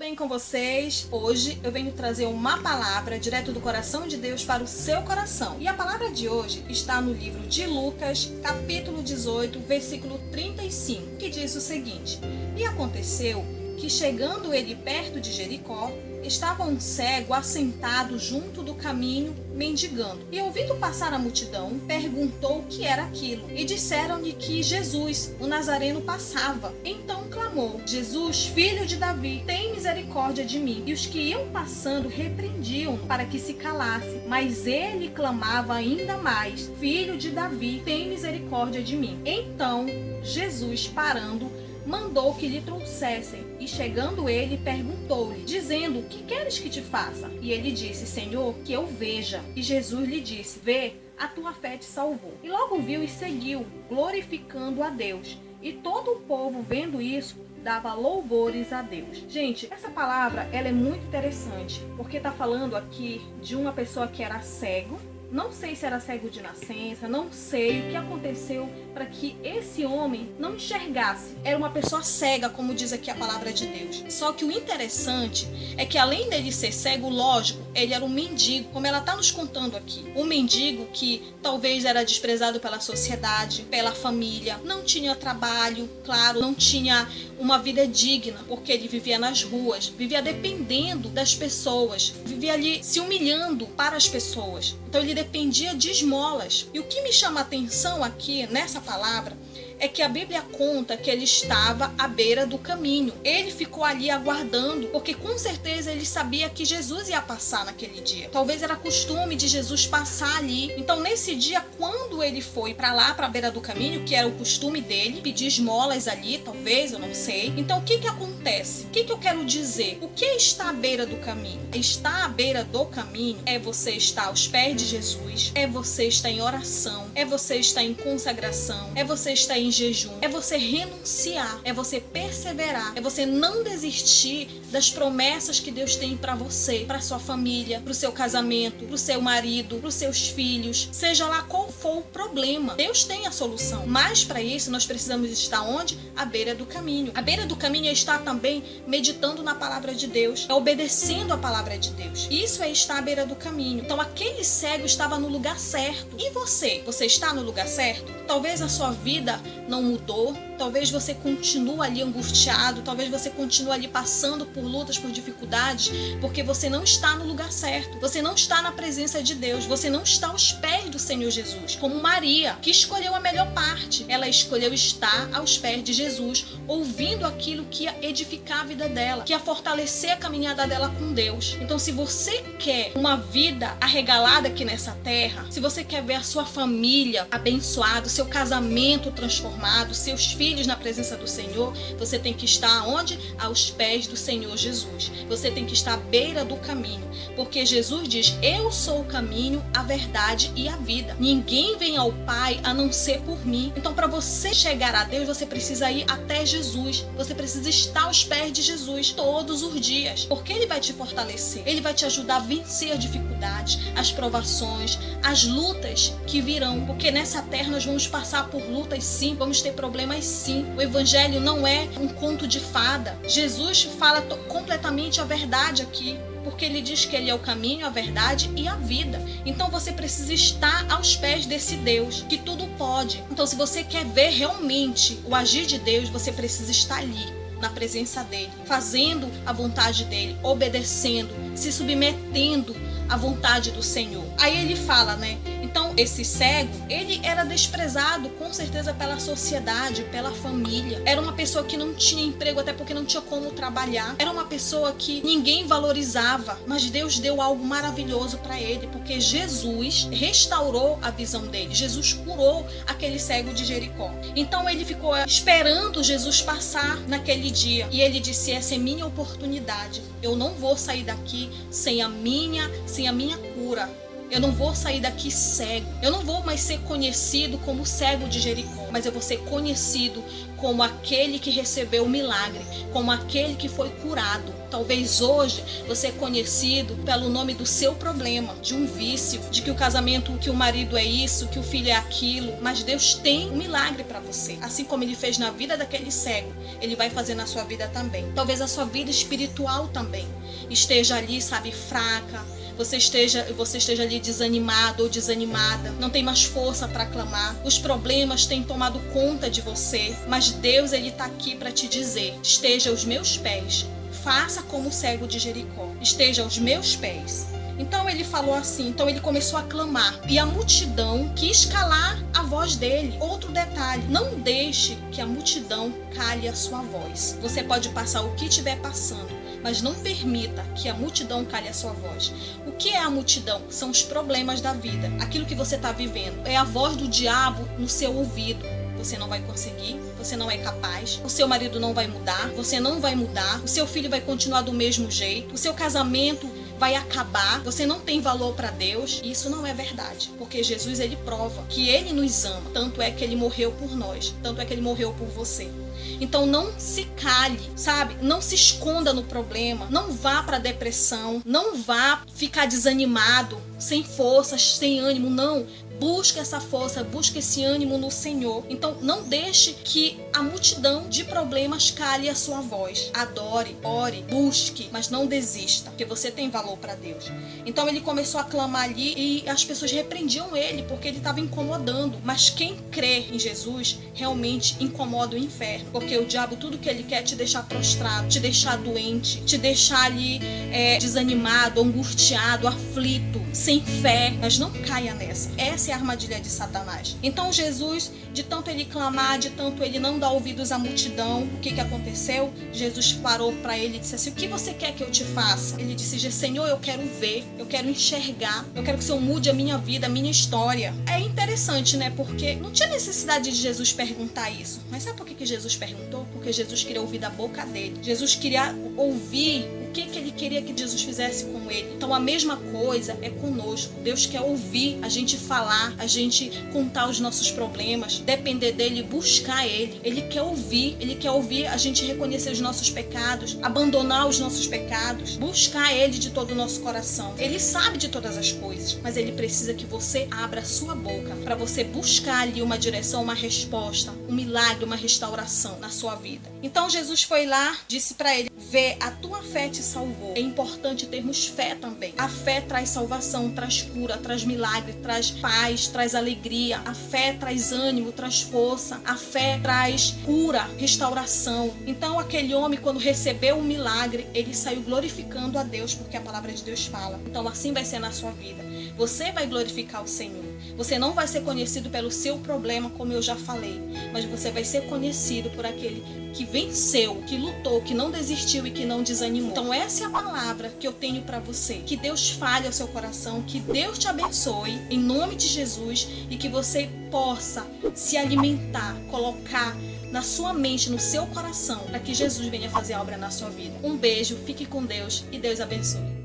bem com vocês? Hoje eu venho trazer uma palavra direto do coração de Deus para o seu coração. E a palavra de hoje está no livro de Lucas, capítulo 18, versículo 35, que diz o seguinte: E aconteceu que, chegando ele perto de Jericó, estava um cego assentado junto do caminho, mendigando. E ouvindo passar a multidão, perguntou o que era aquilo. E disseram-lhe que Jesus, o Nazareno, passava. Então clamou: Jesus, filho de Davi, tem misericórdia de mim. E os que iam passando repreendiam-no para que se calasse. Mas ele clamava ainda mais: Filho de Davi, tem misericórdia de mim. Então Jesus, parando, mandou que lhe trouxessem, e chegando ele, perguntou-lhe, dizendo: O que queres que te faça? E ele disse: Senhor, que eu veja. E Jesus lhe disse: Vê, a tua fé te salvou. E logo viu e seguiu, glorificando a Deus. E todo o povo, vendo isso, dava louvores a Deus. Gente, essa palavra ela é muito interessante, porque está falando aqui de uma pessoa que era cego. Não sei se era cego de nascença, não sei o que aconteceu para que esse homem não enxergasse. Era uma pessoa cega, como diz aqui a palavra de Deus. Só que o interessante é que, além dele ser cego, lógico, ele era um mendigo, como ela está nos contando aqui. Um mendigo que talvez era desprezado pela sociedade, pela família, não tinha trabalho, claro, não tinha uma vida digna, porque ele vivia nas ruas, vivia dependendo das pessoas, vivia ali se humilhando para as pessoas. Então ele dependia de esmolas. E o que me chama a atenção aqui nessa palavra é que a Bíblia conta que ele estava à beira do caminho. Ele ficou ali aguardando, porque com certeza ele sabia que Jesus ia passar naquele dia. Talvez era costume de Jesus passar ali. Então nesse dia, quando ele foi para lá, para a beira do caminho, que era o costume dele, pedir esmolas ali, talvez, eu não sei. Então o que acontece? O que eu quero dizer? O que está à beira do caminho? Estar à beira do caminho é você estar aos pés de Jesus, é você estar em oração, é você estar em consagração, é você estar em jejum, é você renunciar, é você perseverar, é você não desistir das promessas que Deus tem para você, para sua família, para o seu casamento, para o seu marido, para os seus filhos, seja lá qual for o problema. Deus tem a solução, mas para isso nós precisamos estar onde? À beira do caminho. À beira do caminho é estar também meditando na palavra de Deus, é obedecendo a palavra de Deus. Isso é estar à beira do caminho. Então aquele cego estava no lugar certo. E você? Você está no lugar certo? Talvez a sua vida não mudou, talvez você continue ali angustiado, talvez você continue ali passando por lutas, por dificuldades, porque você não está no lugar certo, você não está na presença de Deus, você não está aos pés do Senhor Jesus, como Maria, que escolheu a melhor parte. Ela escolheu estar aos pés de Jesus, ouvindo aquilo que ia edificar a vida dela, que ia fortalecer a caminhada dela com Deus. Então, se você quer uma vida arregalada aqui nessa terra, se você quer ver a sua família abençoada, seu casamento transformado, seus filhos na presença do Senhor, você tem que estar onde? Aos pés do Senhor Jesus. Você tem que estar à beira do caminho, porque Jesus diz: Eu sou o caminho, a verdade e a vida. Ninguém vem ao Pai a não ser por mim. Então, para você chegar a Deus, você precisa ir até Jesus. Você precisa estar aos pés de Jesus todos os dias, porque Ele vai te fortalecer. Ele vai te ajudar a vencer as dificuldades, as provações, as lutas que virão, porque nessa terra nós vamos passar por lutas sim, vamos ter problemas sim. O evangelho não é um conto de fada. Jesus fala completamente a verdade aqui, porque ele diz que ele é o caminho, a verdade e a vida. Então você precisa estar aos pés desse Deus que tudo pode. Então, se você quer ver realmente o agir de Deus, você precisa estar ali, na presença dele, fazendo a vontade dele, obedecendo, se submetendo à vontade do Senhor. Aí ele fala, né? Então, esse cego, ele era desprezado com certeza pela sociedade, pela família. Era uma pessoa que não tinha emprego, até porque não tinha como trabalhar. Era uma pessoa que ninguém valorizava, mas Deus deu algo maravilhoso para ele, porque Jesus restaurou a visão dele. Jesus curou aquele cego de Jericó. Então, ele ficou esperando Jesus passar naquele dia. E ele disse: essa é minha oportunidade. Eu não vou sair daqui sem a minha cura. Eu não vou sair daqui cego. Eu não vou mais ser conhecido como o cego de Jericó, mas eu vou ser conhecido como aquele que recebeu o milagre, como aquele que foi curado. Talvez hoje você é conhecido pelo nome do seu problema, de um vício, de que o casamento, que o marido é isso, que o filho é aquilo, mas Deus tem um milagre para você. Assim como ele fez na vida daquele cego, ele vai fazer na sua vida também. Talvez a sua vida espiritual também esteja ali, sabe, fraca. Você esteja ali desanimado ou desanimada, não tem mais força para clamar, os problemas têm tomado conta de você, mas Deus, ele está aqui para te dizer: esteja aos meus pés, faça como o cego de Jericó, esteja aos meus pés. Então ele falou assim, então ele começou a clamar e a multidão quis calar a voz dele. Outro detalhe, não deixe que a multidão cale a sua voz. Você pode passar o que estiver passando, mas não permita que a multidão cale a sua voz. O que é a multidão? São os problemas da vida, aquilo que você está vivendo. É a voz do diabo no seu ouvido. Você não vai conseguir, você não é capaz, o seu marido não vai mudar, você não vai mudar, o seu filho vai continuar do mesmo jeito, o seu casamento vai acabar, você não tem valor para Deus. E isso não é verdade, porque Jesus, ele prova que ele nos ama, tanto é que ele morreu por nós, tanto é que ele morreu por você. Então não se cale, sabe? Não se esconda no problema, não vá para depressão, não vá ficar desanimado, sem forças, sem ânimo, não. Busque essa força, busque esse ânimo no Senhor. Então não deixe que a multidão de problemas cale a sua voz. Adore, ore, busque, mas não desista, porque você tem valor para Deus. Então ele começou a clamar ali e as pessoas repreendiam ele porque ele estava incomodando. Mas quem crê em Jesus realmente incomoda o inferno, porque o diabo, tudo que ele quer é te deixar prostrado, te deixar doente, te deixar ali desanimado, angustiado, aflito, sem fé. Mas não caia nessa. Essa é a armadilha de Satanás. Então Jesus, de tanto ele clamar, de tanto ele não dar ouvidos à multidão, o que aconteceu? Jesus parou para ele e disse assim: o que você quer que eu te faça? Ele disse: Senhor, eu quero ver, eu quero enxergar, eu quero que o Senhor mude a minha vida, a minha história. É interessante, né? Porque não tinha necessidade de Jesus perguntar isso. Mas sabe por que Jesus perguntou? Porque Jesus queria ouvir da boca dele. Jesus queria ouvir o que ele queria que Jesus fizesse com ele. Então a mesma coisa é conosco. Deus quer ouvir a gente falar, a gente contar os nossos problemas, depender dele, buscar ele. Ele quer ouvir a gente reconhecer os nossos pecados, abandonar os nossos pecados, buscar ele de todo o nosso coração. Ele sabe de todas as coisas, mas ele precisa que você abra a sua boca para você buscar ali uma direção, uma resposta, um milagre, uma restauração na sua vida. Então Jesus foi lá, disse para ele: vê, a tua fé te salvou. É importante termos fé também. A fé traz salvação, traz cura, traz milagre, traz paz, traz alegria. A fé traz ânimo, traz força. A fé traz cura, restauração. Então aquele homem, quando recebeu o milagre, ele saiu glorificando a Deus, porque a palavra de Deus fala. Então assim vai ser na sua vida. Você vai glorificar o Senhor. Você não vai ser conhecido pelo seu problema, como eu já falei, mas você vai ser conhecido por aquele que venceu, que lutou, que não desistiu e que não desanimou. Então essa é a palavra que eu tenho para você. Que Deus fale ao seu coração, que Deus te abençoe em nome de Jesus e que você possa se alimentar, colocar na sua mente, no seu coração, para que Jesus venha fazer a obra na sua vida. Um beijo, fique com Deus e Deus abençoe.